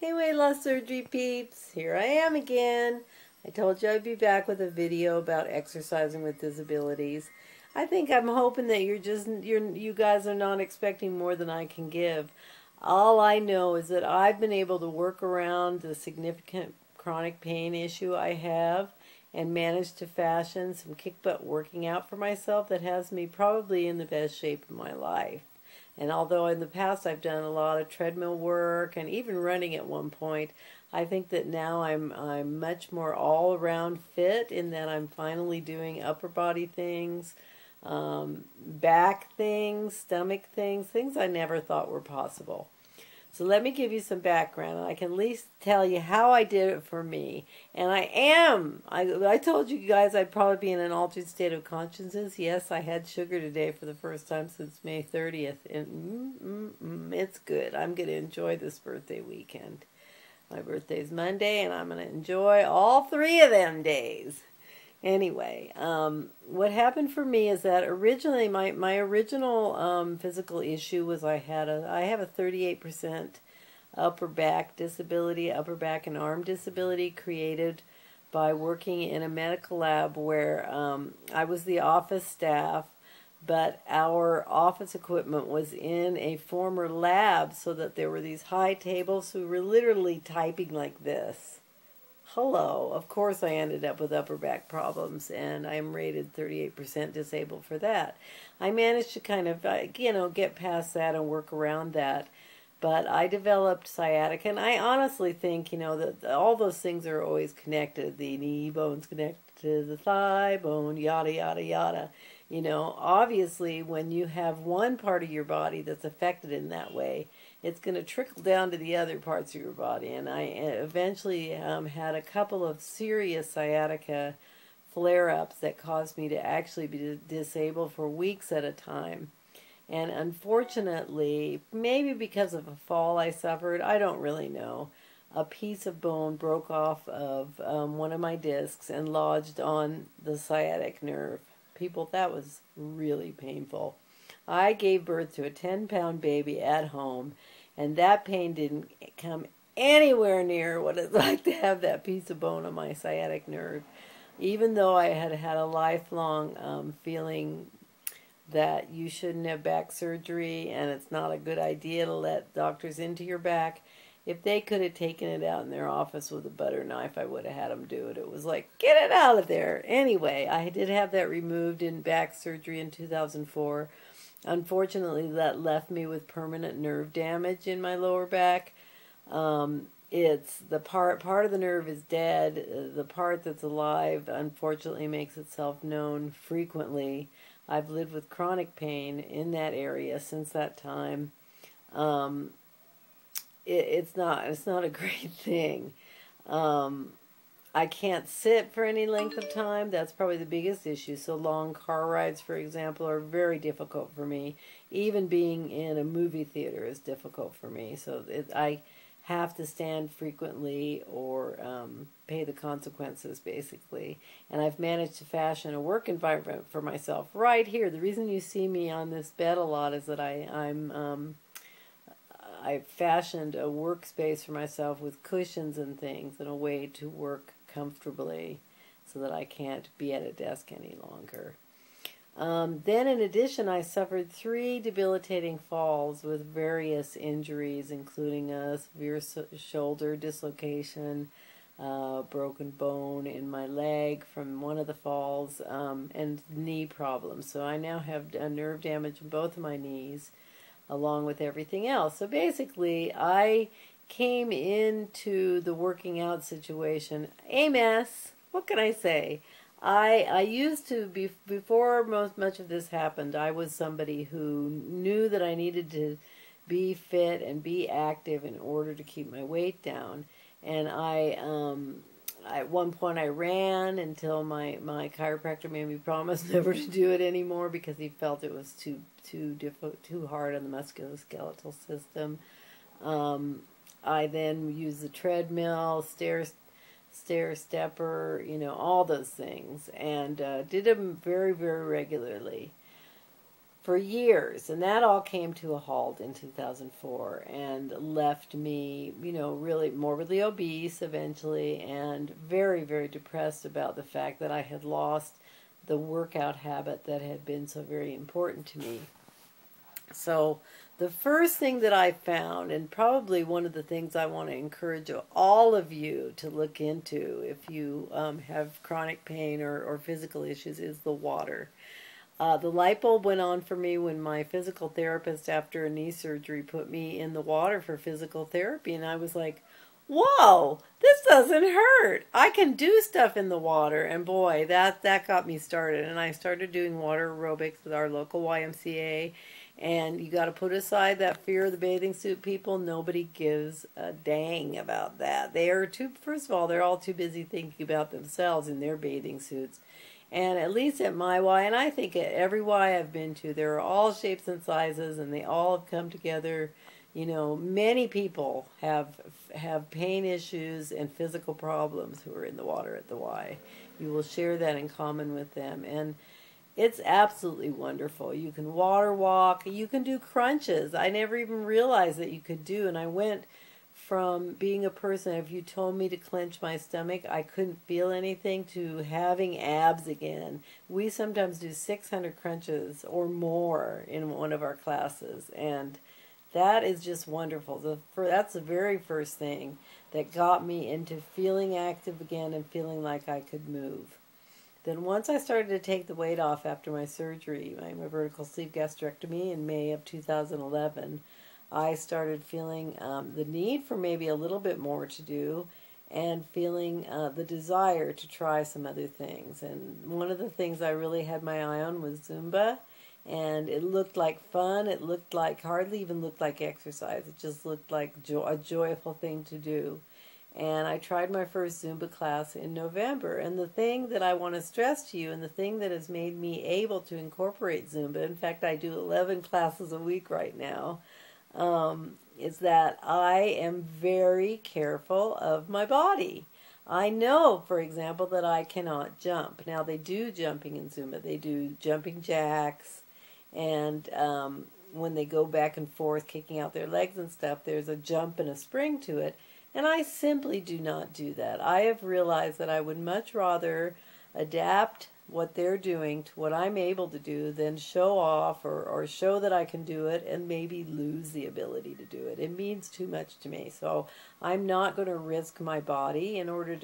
Hey weight loss surgery peeps, here I am again. I told you I'd be back with a video about exercising with disabilities. I'm hoping that you guys are not expecting more than I can give. All I know is that I've been able to work around the significant chronic pain issue I have and managed to fashion some kick butt working out for myself that has me probably in the best shape of my life. And although in the past I've done a lot of treadmill work and even running at one point, I think that now I'm much more all around fit in that I'm finally doing upper body things, back things, stomach things, things I never thought were possible. So let me give you some background, and I can at least tell you how I did it for me. And I told you guys I'd probably be in an altered state of consciousness. Yes, I had sugar today for the first time since May 30th, and it's good. I'm going to enjoy this birthday weekend. My birthday's Monday, and I'm going to enjoy all 3 of them days. Anyway, what happened for me is that originally my original physical issue was I have a 38% upper back disability, upper back and arm disability created by working in a medical lab where I was the office staff, but our office equipment was in a former lab, so that there were these high tables, so we were literally typing like this. Hello. Of course I ended up with upper back problems, and I'm rated 38% disabled for that. I managed to kind of, get past that and work around that. But I developed sciatica, and I honestly think, that all those things are always connected. The knee bone's connected to the thigh bone, yada, yada, yada. Obviously, when you have one part of your body that's affected in that way, it's going to trickle down to the other parts of your body. And I eventually had a couple of serious sciatica flare-ups that caused me to actually be disabled for weeks at a time. And unfortunately, maybe because of a fall I suffered, I don't really know, a piece of bone broke off of one of my discs and lodged on the sciatic nerve. People, that was really painful. I gave birth to a 10-pound baby at home, and that pain didn't come anywhere near what it's like to have that piece of bone on my sciatic nerve. Even though I had had a lifelong feeling that you shouldn't have back surgery and it's not a good idea to let doctors into your back, if they could have taken it out in their office with a butter knife, I would have had them do it. It was like, get it out of there. Anyway, I did have that removed in back surgery in 2004. Unfortunately, that left me with permanent nerve damage in my lower back. It's the part of the nerve is dead. The part that's alive, unfortunately, makes itself known frequently. I've lived with chronic pain in that area since that time. It's not a great thing. I can't sit for any length of time. That's probably the biggest issue. So long car rides, for example, are very difficult for me. Even being in a movie theater is difficult for me. So I have to stand frequently or pay the consequences, basically. And I've managed to fashion a work environment for myself right here. The reason you see me on this bed a lot is that I fashioned a workspace for myself with cushions and things and a way to work comfortably so that I can't be at a desk any longer. Then in addition, I suffered 3 debilitating falls with various injuries, including a severe shoulder dislocation, broken bone in my leg from one of the falls, and knee problems. So I now have nerve damage in both of my knees, along with everything else. So basically, I came into the working out situation a mess. What can I say? I used to be, before much of this happened, I was somebody who knew that I needed to be fit and be active in order to keep my weight down. And at one point I ran until my chiropractor made me promise never to do it anymore because he felt it was too hard on the musculoskeletal system. I then used the treadmill, stair stepper, all those things, and did them very, very regularly. for years, and that all came to a halt in 2004 and left me, really morbidly obese eventually, and very, very depressed about the fact that I had lost the workout habit that had been so very important to me. So the first thing that I found, and probably one of the things I want to encourage all of you to look into if you have chronic pain or physical issues, is the water. The light bulb went on for me when my physical therapist, after a knee surgery, put me in the water for physical therapy, and I was like, whoa, this doesn't hurt. I can do stuff in the water. And boy, that got me started. And I started doing water aerobics with our local YMCA. And you got to put aside that fear of the bathing suit people. Nobody gives a dang about that. They are first of all, they're all too busy thinking about themselves in their bathing suits. And at least at my Y, and I think at every Y I've been to, there are all shapes and sizes, and they all have come together. Many people have pain issues and physical problems who are in the water at the Y. You will share that in common with them, and it's absolutely wonderful. You can water walk, you can do crunches. I never even realized that you could do, and I went from being a person, if you told me to clench my stomach, I couldn't feel anything, to having abs again. We sometimes do 600 crunches or more in one of our classes, and that is just wonderful. That's the very first thing that got me into feeling active again and feeling like I could move. Then once I started to take the weight off after my surgery, my vertical sleeve gastrectomy in May of 2011, I started feeling the need for maybe a little bit more to do, and feeling the desire to try some other things. And one of the things I really had my eye on was Zumba, and it looked like fun. It hardly even looked like exercise. It just looked like a joyful thing to do. And I tried my first Zumba class in November. And the thing that I want to stress to you, and the thing that has made me able to incorporate Zumba, in fact, I do 11 classes a week right now, is that I am very careful of my body. I know, for example, that I cannot jump. Now, they do jumping in Zumba. They do jumping jacks, and when they go back and forth, kicking out their legs and stuff, there's a jump and a spring to it. And I simply do not do that. I have realized that I would much rather adapt what they're doing to what I'm able to do than show off or show that I can do it and maybe lose the ability to do it. It means too much to me. So I'm not going to risk my body in order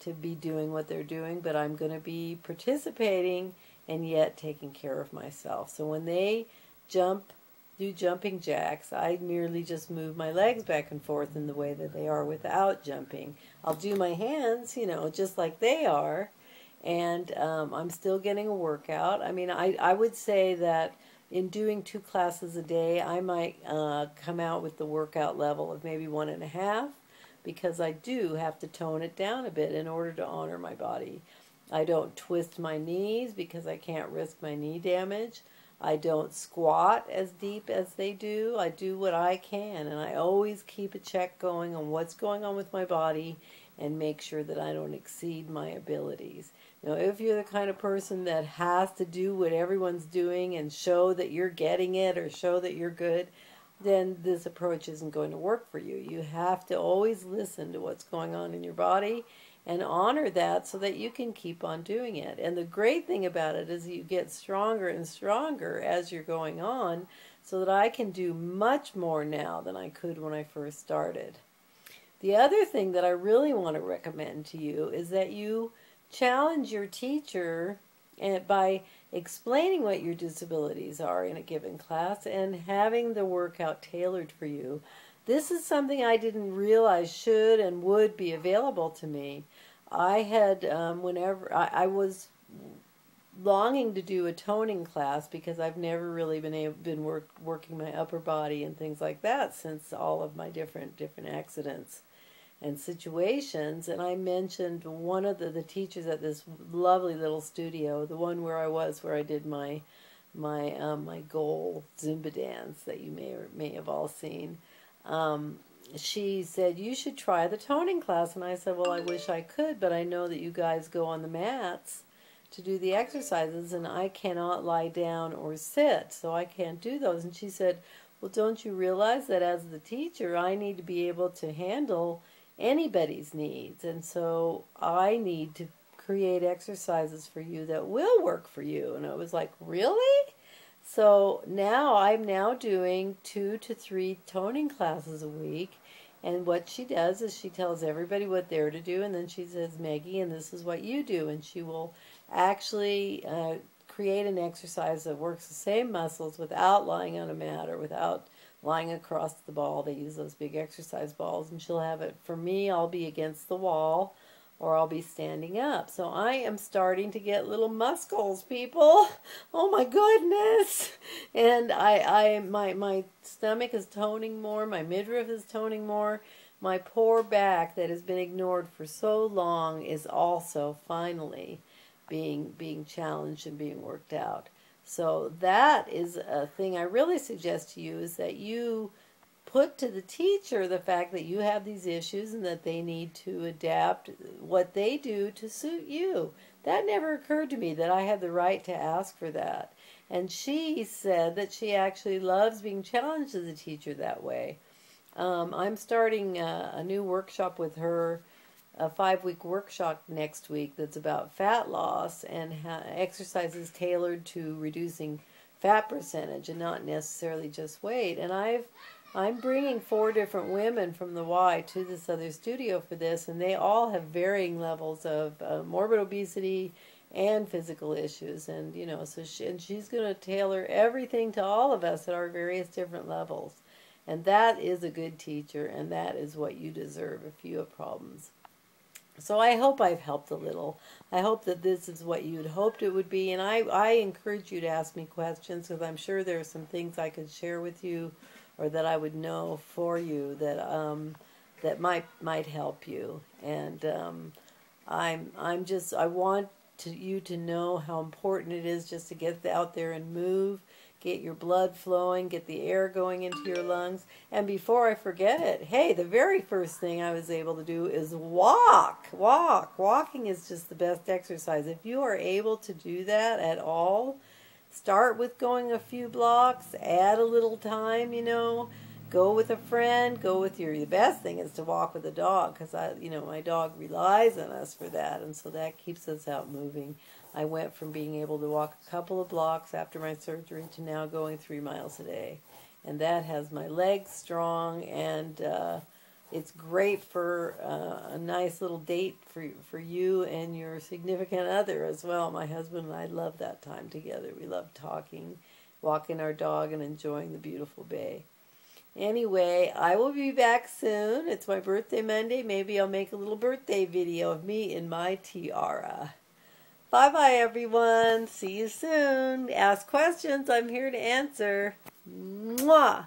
to be doing what they're doing, but I'm going to be participating and yet taking care of myself. So when they do jumping jacks, I merely just move my legs back and forth in the way that they are without jumping. I'll do my hands, just like they are, and I'm still getting a workout. I mean, I would say that in doing 2 classes a day, I might come out with the workout level of maybe 1.5, because I do have to tone it down a bit in order to honor my body. I don't twist my knees because I can't risk my knee damage. I don't squat as deep as they do. I do what I can, and I always keep a check going on what's going on with my body and make sure that I don't exceed my abilities. Now, if you're the kind of person that has to do what everyone's doing and show that you're getting it or show that you're good, then this approach isn't going to work for you. You have to always listen to what's going on in your body and honor that so that you can keep on doing it. And the great thing about it is you get stronger and stronger as you're going on, so that I can do much more now than I could when I first started. The other thing that I really want to recommend to you is that you challenge your teacher by explaining what your disabilities are in a given class and having the workout tailored for you. This is something I didn't realize should and would be available to me. I had, whenever I was longing to do a toning class, because I've never really been working my upper body and things like that since all of my different accidents and situations. And I mentioned one of the teachers at this lovely little studio, the one where I did my goal Zumba dance that you may have all seen. She said, you should try the toning class. And I said, well, I wish I could, but I know that you guys go on the mats to do the exercises, and I cannot lie down or sit, so I can't do those. And she said, well, don't you realize that as the teacher, I need to be able to handle anybody's needs, and so I need to create exercises for you that will work for you. And I was like, really? So now I'm now doing 2 to 3 toning classes a week. And what she does is she tells everybody what they're to do, and then she says, Maggie, and this is what you do. And she will actually create an exercise that works the same muscles without lying on a mat or without lying across the ball. They use those big exercise balls, and she'll have it. For me, I'll be against the wall or I'll be standing up. So I am starting to get little muscles, people. Oh my goodness. And my stomach is toning more, my midriff is toning more. My poor back that has been ignored for so long is also finally being challenged and being worked out. So that is a thing I really suggest to you, is that you put to the teacher the fact that you have these issues and that they need to adapt what they do to suit you. That never occurred to me, that I had the right to ask for that. And she said that she actually loves being challenged as a teacher that way. I'm starting a new workshop with her, a 5-week workshop next week that's about fat loss and exercises tailored to reducing fat percentage and not necessarily just weight. And I'm bringing 4 different women from the Y to this other studio for this, and they all have varying levels of morbid obesity and physical issues. And you know, so she's going to tailor everything to all of us at our various different levels. And that is a good teacher, and that is what you deserve if you have problems. So I hope I've helped a little. I hope that this is what you'd hoped it would be, and I encourage you to ask me questions, because I'm sure there are some things I could share with you or that I would know for you that that might help you. And I want you to know how important it is just to get out there and move, get your blood flowing, get the air going into your lungs. And before I forget it, hey, the very first thing I was able to do is walk. Walking is just the best exercise. If you are able to do that at all, start with going a few blocks, add a little time, you know, go with a friend, go with the best thing is to walk with a dog, because my dog relies on us for that, and so that keeps us out moving. I went from being able to walk a couple of blocks after my surgery to now going 3 miles a day, and that has my legs strong, and it's great for a nice little date for you and your significant other as well. My husband and I love that time together. We love talking, walking our dog, and enjoying the beautiful bay. Anyway, I will be back soon. It's my birthday Monday. Maybe I'll make a little birthday video of me in my tiara. Bye-bye, everyone. See you soon. Ask questions. I'm here to answer. Mwah!